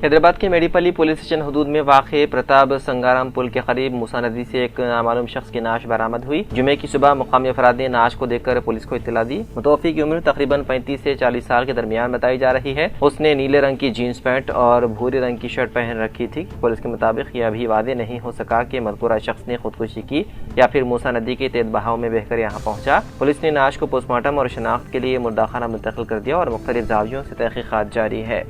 हैदराबाद के मेडीपल्ली police station हदूद में वाक़े प्रताप संगाराम पुल के करीब मूसा नदी से एक नामालूम शख्स की नाश बरामद हुई। जुमे की सुबह मुकामी अफराद ने नाश को देखकर पुलिस को इत्तला दी। मुतवफ़ी की उम्र तकरीबन 35 से 40 साल के दरमियान बताई जा रही है। उसने नीले रंग की जीन्स पैंट और भूरे रंग की शर्ट पहन रखी थी। पुलिस के मुताबिक यह अभी वादे नहीं हो सका कि मज़कूरा शख्स ने खुदकुशी की या फिर मूसा नदी के तेज बहाव में बहकर यहाँ पहुँचा। पुलिस ने नाश को पोस्टमार्टम और शनाख्त के लिए मुर्दाखाना मुंतकिल कर दिया और मुख्तलिफ जावियों से तहक़ीक़ात जारी है।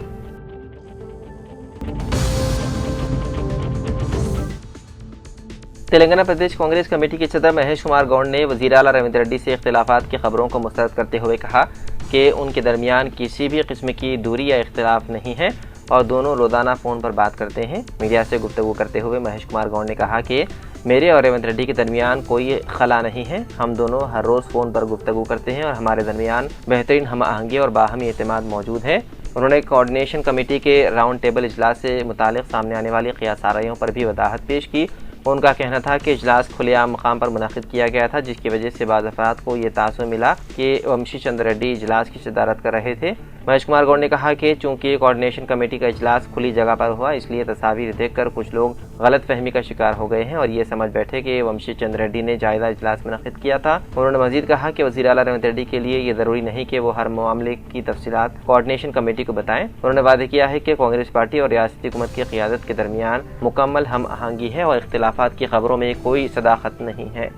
तेलंगाना प्रदेश कांग्रेस कमेटी के सदर महेश कुमार गौड़ ने वज़ीर आला रेवंत रेड्डी से इख्तिलाफ़ात की खबरों को मुस्तरद करते हुए कहा कि उनके दरमियान किसी भी किस्म की दूरी या इख्तिलाफ नहीं है और दोनों रोज़ाना फ़ोन पर बात करते हैं। मीडिया से गुफ्तगू करते हुए महेश कुमार गौड़ ने कहा कि मेरे और रेवंत रेड्डी के दरमियान कोई खला नहीं है। हम दोनों हर रोज़ फ़ोन पर गुफ्तगू करते हैं और हमारे दरमियान बेहतरीन हम आहंगी और बाहमी एतमाद मौजूद है। उन्होंने कोऑर्डिनेशन कमेटी के राउंड टेबल इजलास से मुतालिक सामने आने वाली क़ियासाराइयों पर भी वदाहत पेश की। उनका कहना था कि इजलास खुलेआम मकाम पर मुनक़िद किया गया था, जिसकी वजह से बाज़ अफ़राद को ये तासुर मिला कि वंशी चंद्र रेड्डी इजलास की सदारत कर रहे थे। महेश कुमार गौड़ ने कहा कि चूँकि कोऑर्डिनेशन कमेटी का इजलास खुली जगह पर हुआ, इसलिए तस्वीर देखकर कुछ लोग गलत फहमी का शिकार हो गए हैं और ये समझ बैठे कि वंशी चंद्र रेड्डी ने जायज़ा इजलास मुनक़िद किया था। उन्होंने मज़ीद कहा कि वज़ीर आला रेवंत रेड्डी के लिए ये ज़रूरी नहीं कि वो हर मामले की तफसीलात कोऑर्डिनेशन कमेटी को बताएं। उन्होंने वादे किया है कि कांग्रेस पार्टी और रियासती हुकूमत की क़ियादत के दरमियान मुकम्मल हम आहंगी है और इख्तिलाफ़ात की खबरों में कोई सदाकत नहीं है।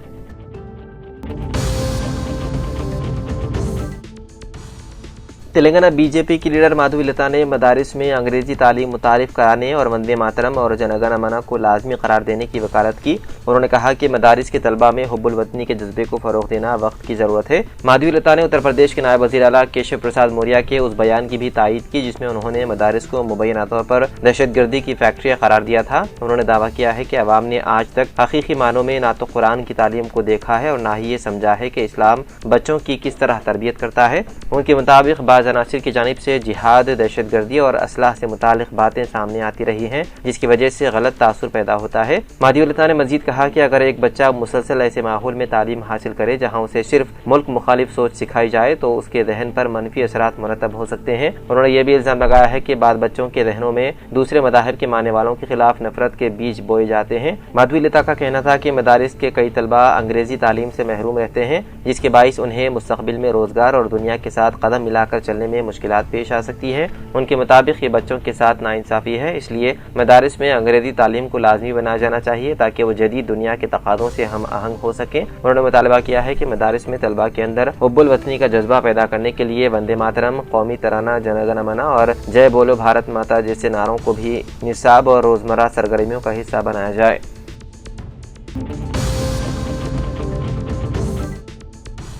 तेलंगाना बीजेपी की लीडर माधवीलता ने मदारिस में अंग्रेजी तालीम मुतारिफ कराने और वंदे मातरम और जनगण मन को लाजमी करार देने की वकालत की। उन्होंने कहा कि मदारिस के तलबा में हुब्बुल वतनी के जज्बे को फ़रोग़ देना वक्त की ज़रूरत है। माधवीलता ने उत्तर प्रदेश के नायब वज़ीर आला केशव प्रसाद मौर्य के उस बयान की भी तायीद की जिसमें उन्होंने मदारिस को मुबैना तौर पर दहशतगर्दी की फैक्ट्री करार दिया था। उन्होंने दावा किया है कि अवाम ने आज तक हकीकी मानों में ना तो कुरान की तालीम को देखा है और ना ही ये समझा है कि इस्लाम बच्चों की किस तरह तरबियत करता है। उनके मुताबिक बाज़ अनासिर की जानिब से जिहाद, दहशतगर्दी और असलाह से मुतालिक बातें सामने आती रही हैं, जिसकी वजह से गलत तासुर पैदा होता है। माधवीलता ने मजीद कहा कि अगर एक बच्चा मुसलसल ऐसे माहौल में तालीम हासिल करे जहाँ उसे सिर्फ मुल्क मुखालिफ सोच सिखाई जाए तो उसके जहन पर मनफी असरात मुरतब हो सकते हैं। उन्होंने ये भी इल्ज़ाम लगाया है कि बाद बच्चों के जहनों में दूसरे मदाहिब के मानने वालों के खिलाफ नफरत के बीज बोए जाते हैं। माधवीलता का कहना था कि मदारिस के कई तलबा अंग्रेजी तालीम से महरूम रहते हैं, जिसके बाइस उन्हें मुस्तकबिल में रोजगार और दुनिया के साथ कदम मिलाकर चलने में मुश्किलात पेश आ सकती है। उनके मुताबिक ये बच्चों के साथ नाइंसाफ़ी है, इसलिए मदारिस में अंग्रेजी तालीम को लाजमी बनाया जाना चाहिए ताकि वो जदीद दुनिया के तकाज़ों से हम आहंग हो सकें। उन्होंने मुतालबा किया है कि मदारिस में तलबा के अंदर हुब्बुल वतनी का जज्बा पैदा करने के लिए वंदे मातरम, कौमी तराना, जनगण मन और जय बोलो भारत माता जैसे नारों को भी निसाब और रोज़मर्रा सरगर्मियों का हिस्सा बनाया जाए।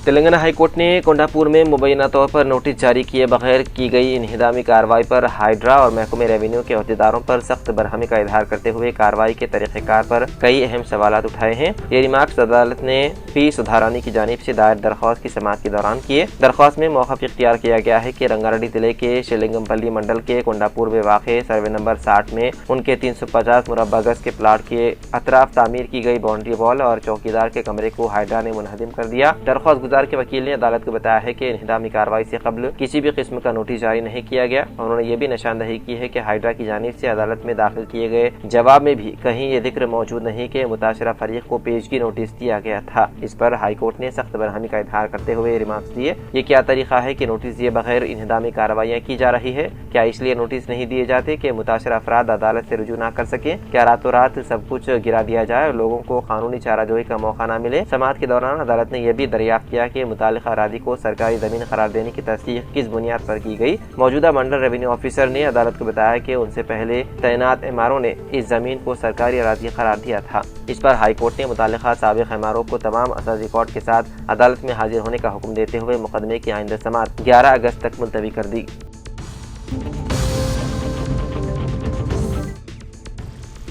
तेलंगाना हाईकोर्ट ने कोंडापुर में मुबैना तौर पर नोटिस जारी किए बगैर की गई इन्हिदामी कार्रवाई पर हाइड्रा और महकमे रेवेन्यू के अहदेदारों पर सख्त बरहमी का इजहार करते हुए कार्रवाई के तरीक़ेकार पर कई अहम सवालात उठाए हैं। ये रिमार्क्स अदालत ने पी सुधारानी की जानिब से दायर दरख्वास्त की समाअत के दौरान किए। दरख्वास्त में मौक़िफ़ इख्तियार किया गया है कि रंगारेड्डी जिले के शिलिंगमपल्ली मंडल के कोंडापुर में वाक़े सर्वे नंबर 60 में उनके 350 मुरब्बा गज के प्लाट के अतराफ तामीर की गई बाउंड्री वॉल और चौकीदार के कमरे को हाइड्रा ने मुनहदिम कर दिया। दरख्वास्त के वकील ने अदालत को बताया है कि इन्हिदामी कार्रवाई से कबल किसी भी किस्म का नोटिस जारी नहीं किया गया। उन्होंने ये भी निशानदही की है कि हाइड्रा की जानिब से अदालत में दाखिल किए गए जवाब में भी कहीं ये जिक्र मौजूद नहीं कि मुताशरा फरीक को पेशगी नोटिस दिया गया था। इस पर हाईकोर्ट ने सख्त बरहमी का इजहार करते हुए रिमार्क्स दिए। ये क्या तरीका है कि नोटिस दिए बगैर इन्हिदामी कार्रवाइयाँ की जा रही है? क्या इसलिए नोटिस नहीं दिए जाते कि मुताशरा अफराद अदालत से रुजू न कर सके? क्या रातों रात सब कुछ गिरा दिया जाए और लोगों को कानूनी चाराजोई का मौका न मिले? समाअत के दौरान अदालत ने यह भी दरियाफ्त किया कि मुतालिका अरादी को सरकारी जमीन करार देने की तस्दीक किस बुनियाद पर की गई। मौजूदा मंडल रेवेन्यू ऑफिसर ने अदालत को बताया कि उनसे पहले तैनात एमआरओ ने इस जमीन को सरकारी अरादी करार दिया था। इस पर हाईकोर्ट ने मुतालिका साबिक एमआरओ को तमाम असर रिकॉर्ड के साथ अदालत में हाजिर होने का हुक्म देते हुए मुकदमे की आइंदा समाअत 11 अगस्त तक मुलतवी कर दी।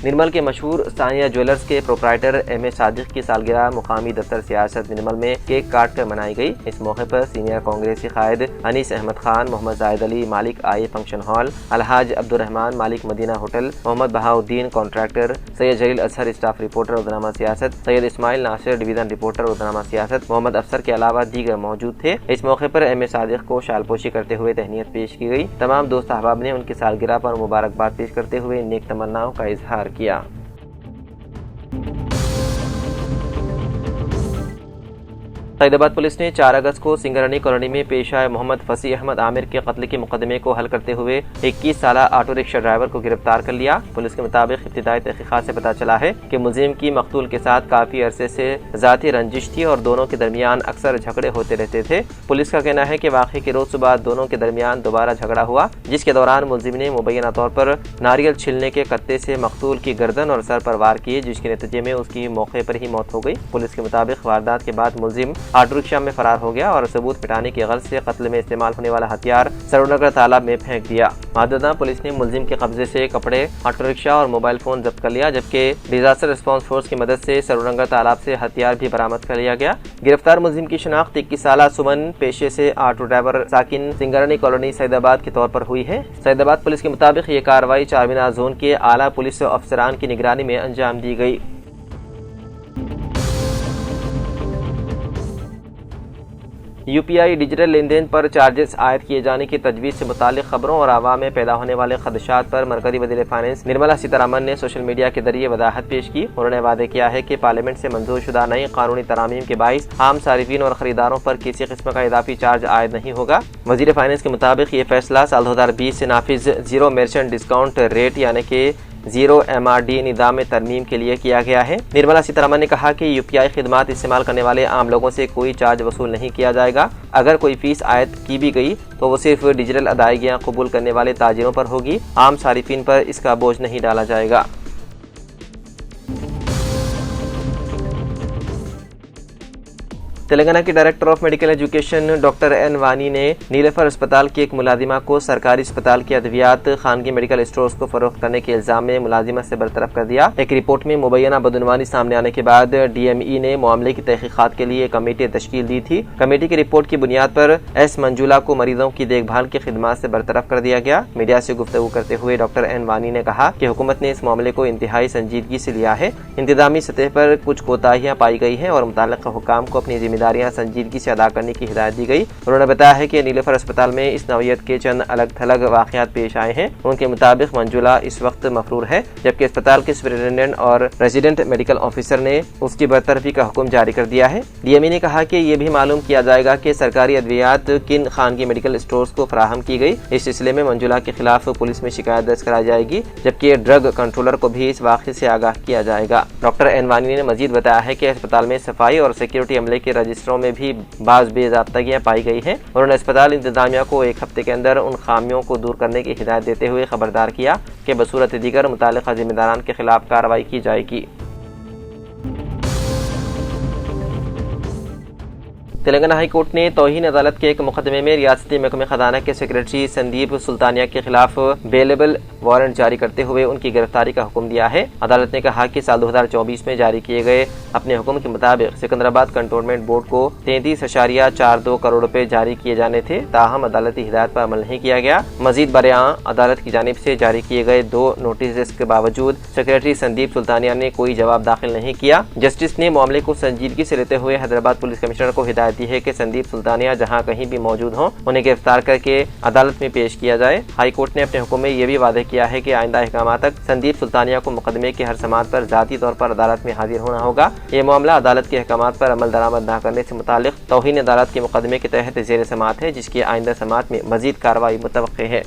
निर्मल के मशहूर सानिया ज्वेलर्स के प्रोप्राइटर एम ए सादिक की सालगिरह मुकामी दफ्तर सियासत निर्मल में केक काट कर मनाई गई। इस मौके पर सीनियर कांग्रेसी कायद अनीस अहमद खान, मोहम्मद जाहिद अली मालिक आई फंक्शन हॉल, अलहाज अब्दुर्रहमान मालिक Madina hotel, Mohammed Bahauddin contractor, Syed Jaleel Azhar staff reporter Urdunama Siasat, Syed Ismail Nasir division reporter Urdunama Siasat, Mohammed अफसर के अलावा दीगर मौजूद थे। इस मौके पर एम ए सादिक को शालपोशी करते हुए तहनीत पेश की गई। तमाम दोस्त अहबाब ने उनकी सालगिरह पर मुबारकबाद पेश करते हुए नेक तमन्नाओं का इजहार किया। सईदाबाद पुलिस ने 4 अगस्त को सिंगरनी कॉलोनी में पेश आए मोहम्मद फसी अहमद आमिर के कत्ल के मुकदमे को हल करते हुए 21 साला ऑटो रिक्शा ड्राइवर को गिरफ्तार कर लिया। पुलिस के मुताबिक इब्तिदाई तहकीकात से पता चला है कि मुलजिम की मकतूल के साथ काफी अरसे से जाती रंजिश थी और दोनों के दरमियान अक्सर झगड़े होते रहते थे। पुलिस का कहना है कि वाक़े के रोज सुबह दोनों के दरमियान दोबारा झगड़ा हुआ, जिसके दौरान मुलजिम ने मुबैना तौर पर नारियल छिलने के कत्ते से मकतूल की गर्दन और सर पर वार किए, जिसके नतीजे में उसकी मौके पर ही मौत हो गई। पुलिस के मुताबिक वारदात के बाद मुलजिम ऑटो रिक्शा में फरार हो गया और सबूत मिटाने की गर्ज से कत्ल में इस्तेमाल होने वाला हथियार सरोनगर तालाब में फेंक दिया। माददा पुलिस ने मुलजिम के कब्जे से कपड़े, ऑटो रिक्शा और मोबाइल फोन जब्त कर लिया, जबकि डिजास्टर रिस्पांस फोर्स की मदद से सरोनगर तालाब से हथियार भी बरामद कर लिया गया। गिरफ्तार मुलजिम की शनाख्त 21 साला सुमन पेशे से ऑटो ड्राइवर साकिन सिंगरनी कॉलोनी सईदाबाद के तौर पर हुई है। सईदाबाद पुलिस के मुताबिक ये कार्रवाई चारमीनार जोन के आला पुलिस अफसरान की निगरानी में अंजाम दी गई। यूपीआई डिजिटल लेन देन पर चार्जेस आयद किए जाने की तजवीज़ से मुतालिक खबरों और आवाम में पैदा होने वाले खदशात पर मरकजी वज़ीर फाइनेंस निर्मला सीतारमन ने सोशल मीडिया के जरिए वजाहत पेश की। उन्होंने वादे किया है कि पार्लियामेंट से मंजूर शुदा नई कानूनी तरामीम के बाइस आम सारिफीन और खरीदारों पर किसी किस्म का इजाफी चार्ज आयद नहीं होगा। वज़ीर फाइनेंस के मुताबिक ये फैसला साल 2020 से नाफिज जीरो मर्चेंट डिस्काउंट रेट यानी कि जीरो MRD निज़ाम में तरमीम के लिए किया गया है। निर्मला सीतारमन ने कहा कि यूपीआई खिदमात इस्तेमाल करने वाले आम लोगों से कोई चार्ज वसूल नहीं किया जाएगा। अगर कोई फीस आयद की भी गई तो वो सिर्फ डिजिटल अदायगियाँ कबूल करने वाले ताजिरों पर होगी। आम सारिफीन पर इसका बोझ नहीं डाला जाएगा। तेलंगाना के director of medical education doctor N Vani ने नीलोफर अस्पताल की एक मुलाजिमा को सरकारी अस्पताल की अद्वियात खानगी मेडिकल स्टोर्स को फरोख्त करने के इल्जाम में मुलाजिमा से बरतरफ कर दिया। एक रिपोर्ट में मुबैना बदनवानी सामने आने के बाद DME ने मामले की तहकीकात के लिए कमेटी तश्कील दी थी। कमेटी की रिपोर्ट की बुनियाद पर एस मंजूला को मरीजों की देखभाल की खिदमत से बरतरफ कर दिया गया। मीडिया से गुफ्तगू करते हुए डॉक्टर एन वानी ने कहा कि हुकूमत ने इस मामले को इंतहाई संजीदगी से लिया है। इंतजामी सतह पर कुछ कोताहियां पाई गई हैं और मुताल्लिक़ हुक्काम को अपनी जिम्मेदारियां संजीदगी से अदा करने की हिदायत दी गई। उन्होंने बताया है कि नीलोफर अस्पताल में इस नौयत के चंद अलग थलग वाक़यात पेश आए हैं। उनके मुताबिक मंजूला इस वक्त मफरूर है, जबकि अस्पताल के सुपरिटेंडेंट और रेजिडेंट मेडिकल ऑफिसर ने उसकी बरतरफी का हुक्म जारी कर दिया है। DME ने कहा कि ये भी मालूम किया जाएगा कि सरकारी अद्वियात किन खानगी मेडिकल स्टोर्स को फराहम की गई। इस सिलसिले में मंजूला के खिलाफ पुलिस में शिकायत दर्ज कराई जाएगी, जबकि ड्रग कंट्रोलर को भी इस वाक़े से आगाह किया जाएगा। डॉक्टर एन वानी ने मजीद बताया है कि अस्पताल में सफाई और सिक्योरिटी अमले के रजिस्टरों में भी बाज़ बेज़ाब्तगियां पाई गई हैं। उन्होंने अस्पताल इंतजामिया को 1 हफ्ते के अंदर उन खामियों को दूर करने की हिदायत देते हुए खबरदार किया कि बसूरत दीगर मुताल्लिक़ा जिम्मेदारान के खिलाफ कार्रवाई की जाएगी। तेलंगाना हाई कोर्ट ने तौहीन अदालत के एक मुकदमे में रियासती महकमे खजाना के सेक्रेटरी संदीप सुल्तानिया के खिलाफ बेलेबल वारंट जारी करते हुए उनकी गिरफ्तारी का हुक्म दिया है। अदालत ने कहा कि साल 2024 में जारी किए गए अपने हुक्म के मुताबिक सिकंदराबाद कंटोनमेंट बोर्ड को 33.42 करोड़ रुपए जारी किए जाने थे, ताहम अदालती हिदायत पर अमल नहीं किया गया। मजीद बरआं अदालत की जानिब से जारी किए गए 2 नोटिस के बावजूद सेक्रेटरी संदीप सुल्तानिया ने कोई जवाब दाखिल नहीं किया। जस्टिस ने मामले को संजीदगी से लेते हुए हैदराबाद पुलिस कमिश्नर को हिदायत दी है कि संदीप सुल्तानिया जहां कहीं भी मौजूद हों उन्हें गिरफ्तार करके अदालत में पेश किया जाए। हाई कोर्ट ने अपने हुक्म में यह भी वादे किया है कि आइंदा अहकाम तक संदीप सुल्तानिया को मुकदमे के हर समात पर जाती तौर पर अदालत में हाजिर होना होगा। ये मामला अदालत के अहकाम पर अमल दरामद न करने से मुतालिक तौहीन अदालत के मुकदमे के तहत ज़ेर समात है, जिसकी आइंदा समात में मजीद कार्रवाई मुतवक्के है।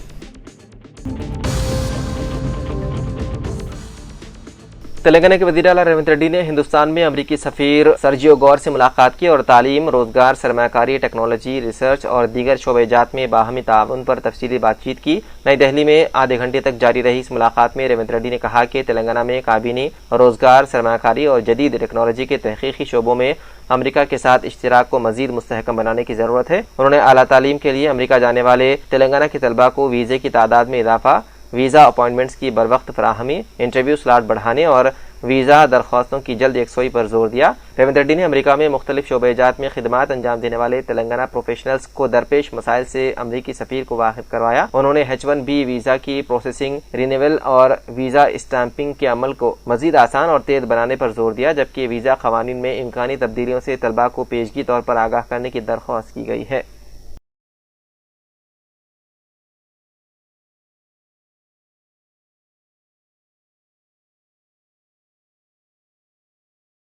तेलंगाना के वज़ीर आला रेवंत रेड्डी ने हिंदुस्तान में अमरीकी सफ़ीर सर्जियो गौर से मुलाकात की और तालीम, रोजगार, सरमायाकारी, टेक्नोलॉजी, रिसर्च और दीगर शोबेजात में बाहमी ताउन पर तफसीली बातचीत की। नई दिल्ली में आधे घंटे तक जारी रही इस मुलाकात में रेवंत रेड्डी ने कहा कि तेलंगाना में काबीनी, रोजगार, सरमायाकारी और जदीद टेक्नोलॉजी के तहकीकी शोबों में अमेरिका के साथ इश्तिराक को मजीद मुस्तहकम बनाने की जरूरत है। उन्होंने आला तालीम के लिए अमेरिका जाने वाले तेलंगाना के तलबा को वीजे की तादाद में इजाफा, वीज़ा अपॉइंटमेंट्स की बरवक्त फराहमी, इंटरव्यू स्लॉट बढ़ाने और वीज़ा दरख्वास्तों की जल्द यकसोई पर जोर दिया। रेवंत रेड्डी ने अमेरिका में मुख्तलिफ शोबेजात में खिदमात अंजाम देने वाले तेलंगाना प्रोफेशनल्स को दरपेश मसाइल से अमरीकी सफीर को वाकिफ करवाया। उन्होंने H1B वीज़ा की प्रोसेसिंग, रिन्यूअल और वीज़ा स्टैंपिंग के अमल को मजीद आसान और तेज बनाने पर जोर दिया, जबकि वीज़ा कवानीन में इम्कानी तब्दीलियों से तलबा को पेशगी तौर पर आगाह करने की दरख्वास्त की गई है।